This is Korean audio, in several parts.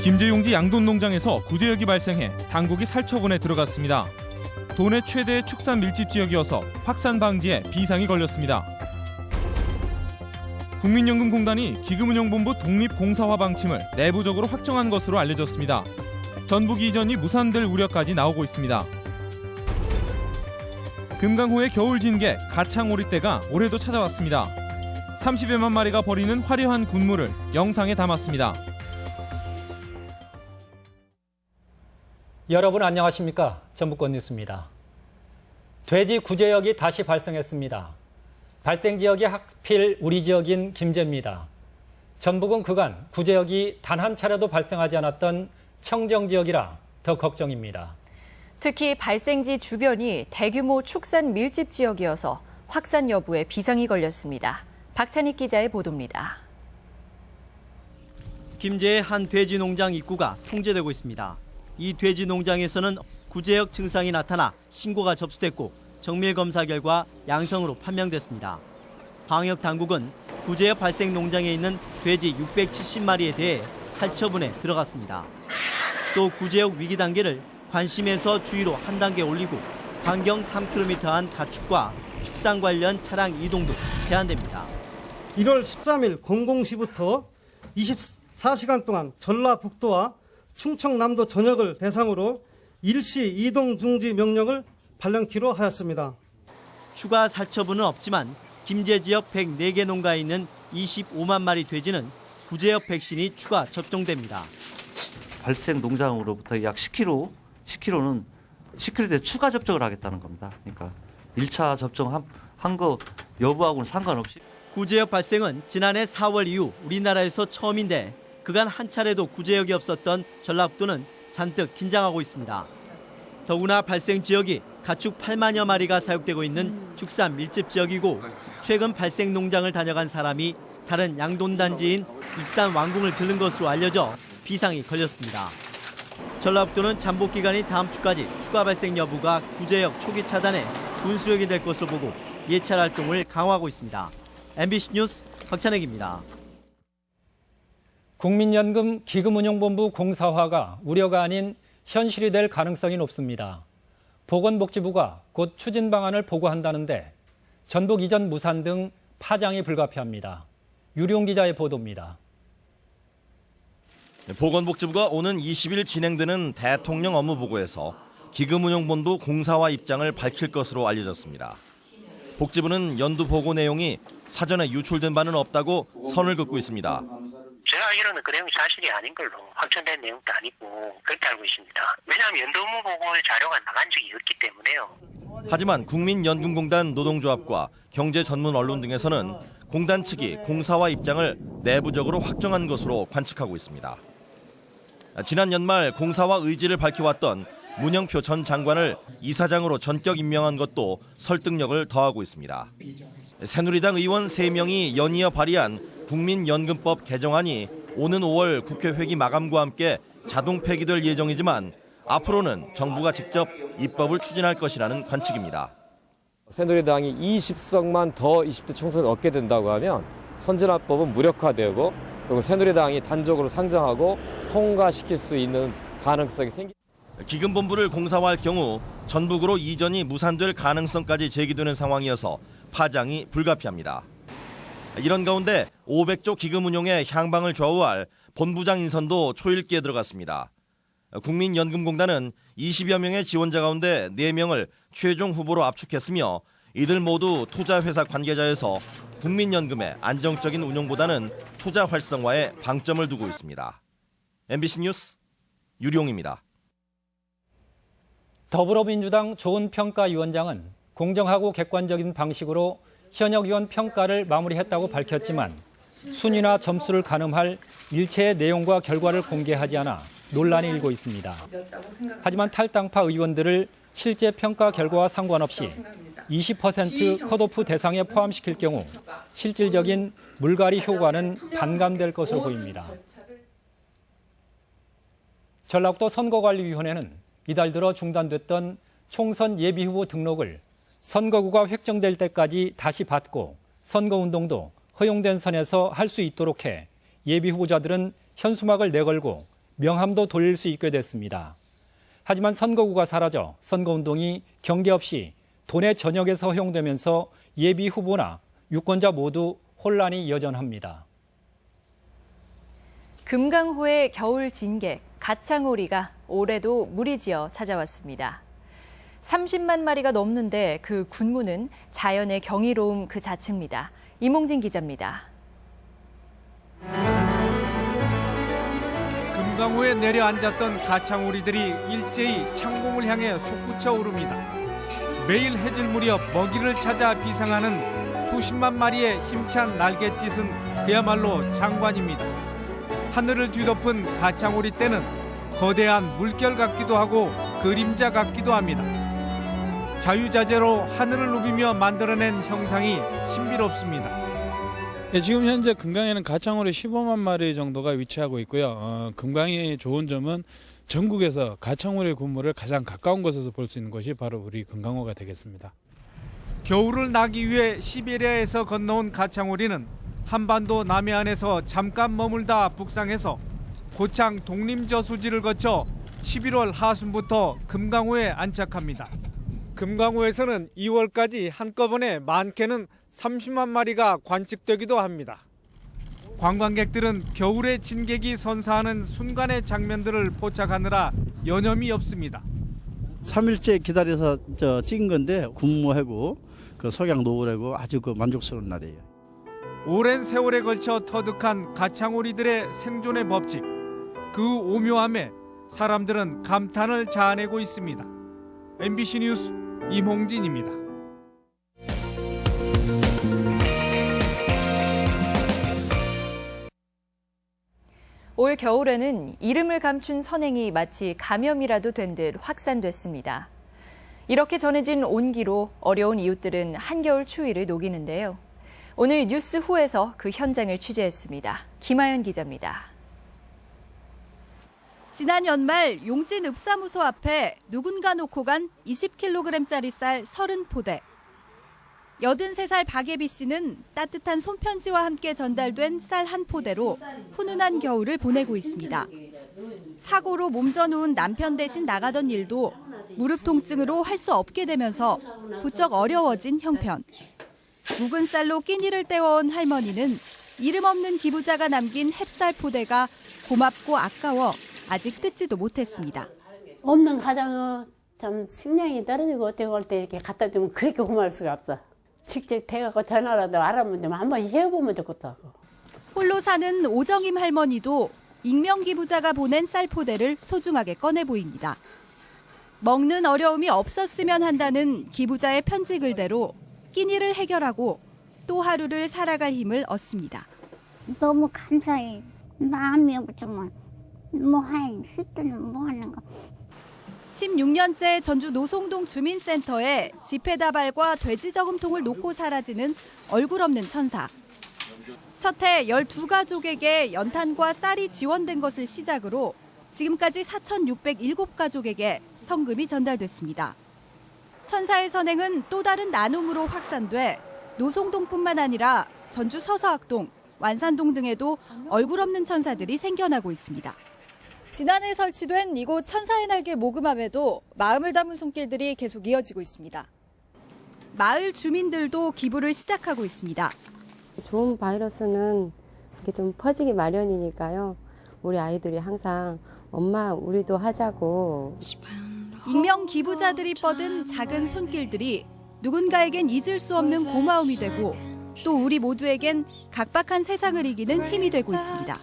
김제용지 양돈농장에서 구제역이 발생해 당국이 살처분에 들어갔습니다. 도내 최대의 축산 밀집 지역이어서 확산 방지에 비상이 걸렸습니다. 국민연금공단이 기금운용본부 독립공사화 방침을 내부적으로 확정한 것으로 알려졌습니다. 전북 이전이 무산될 우려까지 나오고 있습니다. 금강호의 겨울 진개 가창오리떼가 올해도 찾아왔습니다. 30여만 마리가 벌이는 화려한 군무를 영상에 담았습니다. 여러분 안녕하십니까? 전북권 뉴스입니다. 돼지 구제역이 다시 발생했습니다. 발생 지역이 하필 우리 지역인 김제입니다. 전북은 그간 구제역이 단 한 차례도 발생하지 않았던 청정 지역이라 더 걱정입니다. 특히 발생지 주변이 대규모 축산 밀집 지역이어서 확산 여부에 비상이 걸렸습니다. 박찬익 기자의 보도입니다. 김제의 한 돼지 농장 입구가 통제되고 있습니다. 이 돼지 농장에서는 구제역 증상이 나타나 신고가 접수됐고 정밀 검사 결과 양성으로 판명됐습니다. 방역 당국은 구제역 발생 농장에 있는 돼지 670마리에 대해 살처분에 들어갔습니다. 또 구제역 위기 단계를 관심에서 주의로 한 단계 올리고 반경 3km 안 가축과 축산 관련 차량 이동도 제한됩니다. 1월 13일 00시부터 24시간 동안 전라북도와 충청남도 전역을 대상으로 일시 이동 중지 명령을 발령키로 하였습니다. 추가 살처분은 없지만 김제 지역 104개 농가에 있는 25만 마리 돼지는 구제역 백신이 추가 접종됩니다. 발생 농장으로부터 약 10km는 10km에 추가 접종을 하겠다는 겁니다. 그러니까 1차 접종한 거 여부하고는 상관없이. 구제역 발생은 지난해 4월 이후 우리나라에서 처음인데 그간 한 차례도 구제역이 없었던 전라북도는 잔뜩 긴장하고 있습니다. 더구나 발생 지역이 가축 8만여 마리가 사육되고 있는 축산 밀집 지역이고 최근 발생 농장을 다녀간 사람이 다른 양돈단지인 익산 왕궁을 들른 것으로 알려져 비상이 걸렸습니다. 전라북도는 잠복 기간이 다음 주까지 추가 발생 여부가 구제역 초기 차단에 분수령이 될 것으로 보고 예찰 활동을 강화하고 있습니다. MBC 뉴스 박찬혁입니다. 국민연금 기금운용본부 공사화가 우려가 아닌 현실이 될 가능성이 높습니다. 보건복지부가 곧 추진 방안을 보고한다는데 전북 이전 무산 등 파장이 불가피합니다. 유룡 기자의 보도입니다. 보건복지부가 오는 20일 진행되는 대통령 업무보고에서 기금운용본부 공사화 입장을 밝힐 것으로 알려졌습니다. 복지부는 연두 보고 내용이 사전에 유출된 바는 없다고 선을 긋고 있습니다. 제가 알기로는 그 내용이 사실이 아닌 걸로 확정된 내용도 아니고 그렇게 알고 있습니다. 왜냐하면 연도 업무 보고의 자료가 나간 적이 없기 때문에요. 하지만 국민연금공단 노동조합과 경제 전문 언론 등에서는 공단 측이 공사화 입장을 내부적으로 확정한 것으로 관측하고 있습니다. 지난 연말 공사화 의지를 밝혀왔던 문영표 전 장관을 이사장으로 전격 임명한 것도 설득력을 더하고 있습니다. 새누리당 의원 3명이 연이어 발의한 국민연금법 개정안이 오는 5월 국회 회기 마감과 함께 자동 폐기될 예정이지만 앞으로는 정부가 직접 입법을 추진할 것이라는 관측입니다. 새누리당이 20석만 더 20대 총선을 얻게 된다고 하면 선진화법은 무력화되고 그리고 새누리당이 단적으로 상정하고 통과시킬 수 있는 가능성이 생깁니다. 기금본부를 공사화할 경우 전북으로 이전이 무산될 가능성까지 제기되는 상황이어서 파장이 불가피합니다. 이런 가운데 500조 기금 운용의 향방을 좌우할 본부장 인선도 초읽기에 들어갔습니다. 국민연금공단은 20여 명의 지원자 가운데 4명을 최종 후보로 압축했으며 이들 모두 투자회사 관계자여서 국민연금의 안정적인 운용보다는 투자 활성화에 방점을 두고 있습니다. MBC 뉴스 유룡입니다. 더불어민주당 좋은평가위원장은 공정하고 객관적인 방식으로 현역 의원 평가를 마무리했다고 밝혔지만 순위나 점수를 가늠할 일체의 내용과 결과를 공개하지 않아 논란이 일고 있습니다. 하지만 탈당파 의원들을 실제 평가 결과와 상관없이 20% 컷오프 대상에 포함시킬 경우 실질적인 물갈이 효과는 반감될 것으로 보입니다. 전라북도 선거관리위원회는 이달 들어 중단됐던 총선 예비후보 등록을 선거구가 획정될 때까지 다시 받고 선거운동도 허용된 선에서 할 수 있도록 해 예비후보자들은 현수막을 내걸고 명함도 돌릴 수 있게 됐습니다. 하지만 선거구가 사라져 선거운동이 경계 없이 도내 전역에서 허용되면서 예비 후보나 유권자 모두 혼란이 여전합니다. 금강호의 겨울 진객, 가창오리가 올해도 무리지어 찾아왔습니다. 30만 마리가 넘는데 그 군무는 자연의 경이로움 그 자체입니다. 이몽진 기자입니다. 금강호에 내려앉았던 가창오리들이 일제히 창공을 향해 솟구쳐 오릅니다. 매일 해질 무렵 먹이를 찾아 비상하는 수십만 마리의 힘찬 날갯짓은 그야말로 장관입니다. 하늘을 뒤덮은 가창오리 떼는 거대한 물결 같기도 하고 그림자 같기도 합니다. 자유자재로 하늘을 누비며 만들어낸 형상이 신비롭습니다. 네, 지금 현재 금강에는 가창오리 15만 마리 정도가 위치하고 있고요. 금강의 좋은 점은 전국에서 가창오리 군무를 가장 가까운 곳에서 볼 수 있는 곳이 바로 우리 금강호가 되겠습니다. 겨울을 나기 위해 시베리아에서 건너온 가창오리는 한반도 남해안에서 잠깐 머물다 북상해서 고창 독림저수지를 거쳐 11월 하순부터 금강호에 안착합니다. 금강호에서는 2월까지 한꺼번에 많게는 30만 마리가 관측되기도 합니다. 관광객들은 겨울의 진객이 선사하는 순간의 장면들을 포착하느라 여념이 없습니다. 3일째 기다려서 찍은 건데 군무하고 그 석양 노을하고 아주 만족스러운 날이에요. 오랜 세월에 걸쳐 터득한 가창오리들의 생존의 법칙. 그 오묘함에 사람들은 감탄을 자아내고 있습니다. MBC 뉴스 임홍진입니다. 올 겨울에는 이름을 감춘 선행이 마치 감염이라도 된 듯 확산됐습니다. 이렇게 전해진 온기로 어려운 이웃들은 한겨울 추위를 녹이는데요. 오늘 뉴스 후에서 그 현장을 취재했습니다. 김하연 기자입니다. 지난 연말 용진 읍사무소 앞에 누군가 놓고 간 20kg짜리 쌀 30포대. 83살 박예비 씨는 따뜻한 손편지와 함께 전달된 쌀 한 포대로 훈훈한 겨울을 보내고 있습니다. 사고로 몸져 누운 남편 대신 나가던 일도 무릎 통증으로 할 수 없게 되면서 부쩍 어려워진 형편. 묵은 쌀로 끼니를 때워온 할머니는 이름 없는 기부자가 남긴 햅쌀 포대가 고맙고 아까워 아직 뜯지도 못했습니다. 없는 가정은 참 식량이 떨어지고 어떻게 올 때 이렇게 갖다 주면 그렇게 고마울 수가 없어. 직접 대갖고 전화라도 알아보면 좀 한번 해보면 좋겠다고. 홀로 사는 오정임 할머니도 익명 기부자가 보낸 쌀 포대를 소중하게 꺼내 보입니다. 먹는 어려움이 없었으면 한다는 기부자의 편지 글대로 끼니를 해결하고 또 하루를 살아갈 힘을 얻습니다. 너무 감사해. 마음이 없지만 뭐하니 그때는 뭐 하는 거. 16년째 전주 노송동 주민센터에 지폐다발과 돼지 저금통을 놓고 사라지는 얼굴 없는 천사. 첫 해 12가족에게 연탄과 쌀이 지원된 것을 시작으로 지금까지 4,607가족에게 성금이 전달됐습니다. 천사의 선행은 또 다른 나눔으로 확산돼 노송동뿐만 아니라 전주 서서학동, 완산동 등에도 얼굴 없는 천사들이 생겨나고 있습니다. 지난해 설치된 이곳 천사의 날개 모금함에도 마음을 담은 손길들이 계속 이어지고 있습니다. 마을 주민들도 기부를 시작하고 있습니다. 좋은 바이러스는 이렇게 좀 퍼지기 마련이니까요. 우리 아이들이 항상 엄마 우리도 하자고. 익명 기부자들이 뻗은 작은 손길들이 누군가에겐 잊을 수 없는 고마움이 되고 또 우리 모두에겐 각박한 세상을 이기는 힘이 되고 있습니다.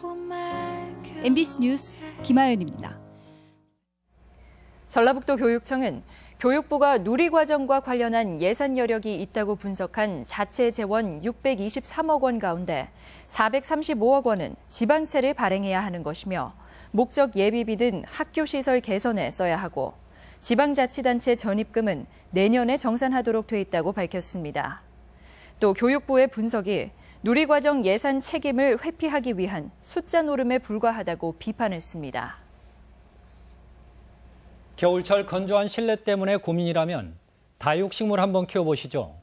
MBC 뉴스 김하연입니다. 전라북도 교육청은 교육부가 누리과정과 관련한 예산 여력이 있다고 분석한 자체 재원 623억 원 가운데 435억 원은 지방채를 발행해야 하는 것이며 목적 예비비 등 학교시설 개선에 써야 하고 지방자치단체 전입금은 내년에 정산하도록 돼 있다고 밝혔습니다. 또 교육부의 분석이 누리과정 예산 책임을 회피하기 위한 숫자 노름에 불과하다고 비판했습니다. 겨울철 건조한 실내 때문에 고민이라면 다육식물 한번 키워보시죠.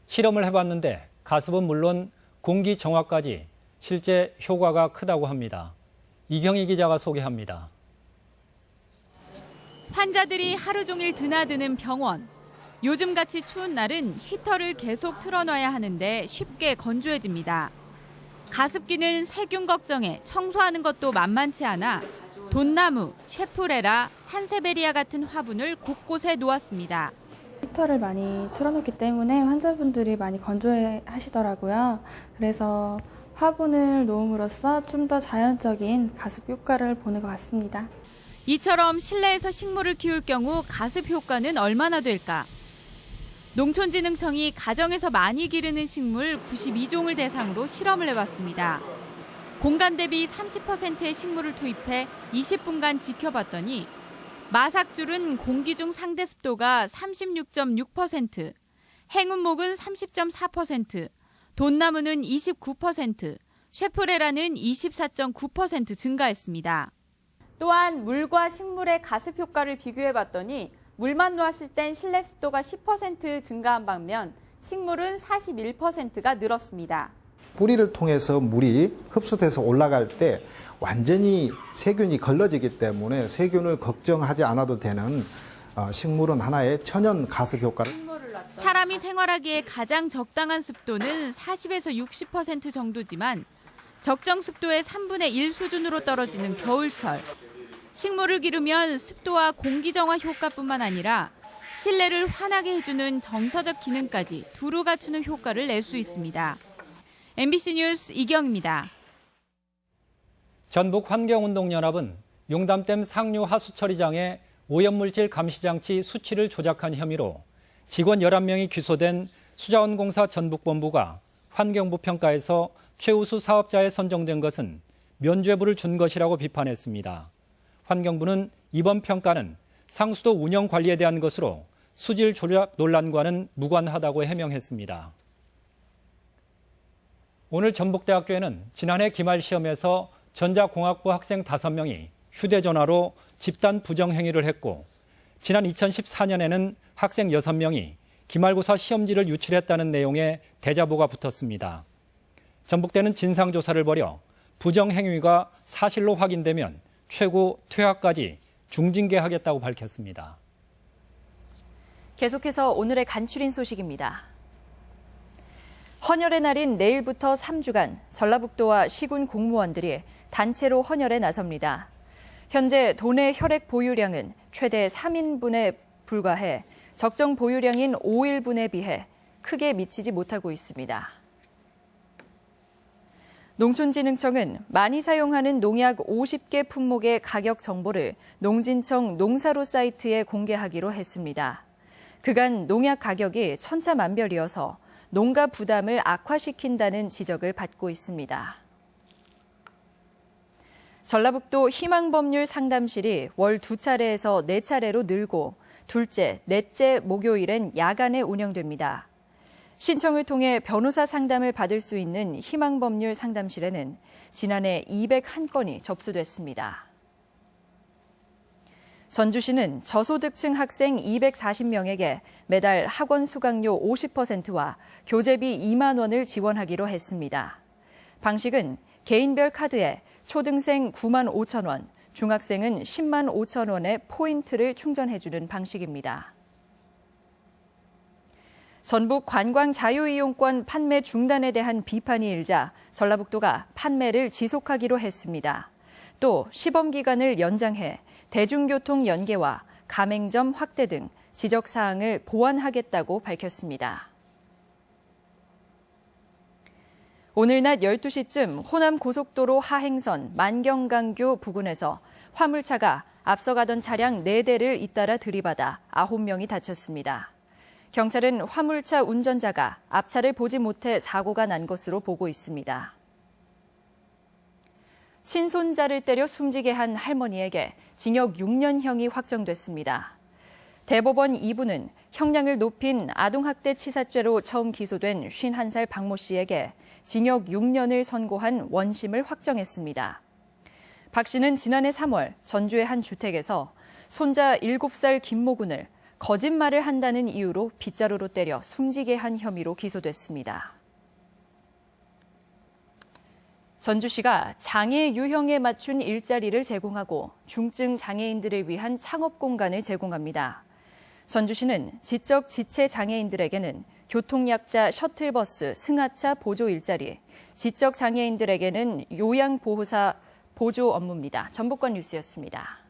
실험을 해봤는데 가습은 물론 공기 정화까지 실제 효과가 크다고 합니다. 이경희 기자가 소개합니다. 환자들이 하루 종일 드나드는 병원. 요즘같이 추운 날은 히터를 계속 틀어놔야 하는데 쉽게 건조해집니다. 가습기는 세균 걱정에 청소하는 것도 만만치 않아 돈나무, 쉐프레라, 산세베리아 같은 화분을 곳곳에 놓았습니다. 히터를 많이 틀어놓기 때문에 환자분들이 많이 건조해 하시더라고요. 그래서 화분을 놓음으로써 좀 더 자연적인 가습 효과를 보는 것 같습니다. 이처럼 실내에서 식물을 키울 경우 가습 효과는 얼마나 될까? 농촌진흥청이 가정에서 많이 기르는 식물 92종을 대상으로 실험을 해봤습니다. 공간 대비 30%의 식물을 투입해 20분간 지켜봤더니 마삭줄은 공기 중 상대 습도가 36.6%, 행운목은 30.4%, 돈나무는 29%, 쉐프레라는 24.9% 증가했습니다. 또한 물과 식물의 가습 효과를 비교해봤더니 물만 놓았을 땐 실내 습도가 10% 증가한 반면 식물은 41%가 늘었습니다. 뿌리를 통해서 물이 흡수돼서 올라갈 때 완전히 세균이 걸러지기 때문에 세균을 걱정하지 않아도 되는 식물은 하나의 천연 가습 효과를. 사람이 생활하기에 가장 적당한 습도는 40에서 60% 정도지만 적정 습도의 3분의 1 수준으로 떨어지는 겨울철. 식물을 기르면 습도와 공기 정화 효과뿐만 아니라 실내를 환하게 해주는 정서적 기능까지 두루 갖추는 효과를 낼 수 있습니다. MBC 뉴스 이경입니다. 전북환경운동연합은 용담댐 상류 하수처리장에 오염물질 감시장치 수치를 조작한 혐의로 직원 11명이 기소된 수자원공사 전북본부가 환경부 평가에서 최우수 사업자에 선정된 것은 면죄부를 준 것이라고 비판했습니다. 환경부는 이번 평가는 상수도 운영 관리에 대한 것으로 수질 조작 논란과는 무관하다고 해명했습니다. 오늘 전북대학교에는 지난해 기말 시험에서 전자공학부 학생 5명이 휴대전화로 집단 부정행위를 했고 지난 2014년에는 학생 6명이 기말고사 시험지를 유출했다는 내용의 대자보가 붙었습니다. 전북대는 진상조사를 벌여 부정행위가 사실로 확인되면 최고 퇴학까지 중징계하겠다고 밝혔습니다. 계속해서 오늘의 간추린 소식입니다. 헌혈의 날인 내일부터 3주간 전라북도와 시군 공무원들이 단체로 헌혈에 나섭니다. 현재 도내 혈액 보유량은 최대 3인분에 불과해 적정 보유량인 5일분에 비해 크게 미치지 못하고 있습니다. 농촌진흥청은 많이 사용하는 농약 50개 품목의 가격 정보를 농진청 농사로 사이트에 공개하기로 했습니다. 그간 농약 가격이 천차만별이어서 농가 부담을 악화시킨다는 지적을 받고 있습니다. 전라북도 희망법률 상담실이 월 2차례에서 4차례로 늘고 둘째, 넷째 목요일엔 야간에 운영됩니다. 신청을 통해 변호사 상담을 받을 수 있는 희망법률 상담실에는 지난해 201건이 접수됐습니다. 전주시는 저소득층 학생 240명에게 매달 학원 수강료 50%와 교재비 2만 원을 지원하기로 했습니다. 방식은 개인별 카드에 초등생 9만 5천 원, 중학생은 10만 5천 원의 포인트를 충전해주는 방식입니다. 전북 관광 자유이용권 판매 중단에 대한 비판이 일자 전라북도가 판매를 지속하기로 했습니다. 또 시범기간을 연장해 대중교통 연계와 가맹점 확대 등 지적사항을 보완하겠다고 밝혔습니다. 오늘 낮 12시쯤 호남고속도로 하행선 만경강교 부근에서 화물차가 앞서가던 차량 4대를 잇따라 들이받아 9명이 다쳤습니다. 경찰은 화물차 운전자가 앞차를 보지 못해 사고가 난 것으로 보고 있습니다. 친손자를 때려 숨지게 한 할머니에게 징역 6년형이 확정됐습니다. 대법원 2부는 형량을 높인 아동학대치사죄로 처음 기소된 51살 박모 씨에게 징역 6년을 선고한 원심을 확정했습니다. 박 씨는 지난해 3월 전주의 한 주택에서 손자 7살 김모 군을 거짓말을 한다는 이유로 빗자루로 때려 숨지게 한 혐의로 기소됐습니다. 전주시가 장애 유형에 맞춘 일자리를 제공하고 중증 장애인들을 위한 창업 공간을 제공합니다. 전주시는 지적 지체 장애인들에게는 교통약자 셔틀버스 승하차 보조 일자리, 지적 장애인들에게는 요양보호사 보조 업무입니다. 전북권 뉴스였습니다.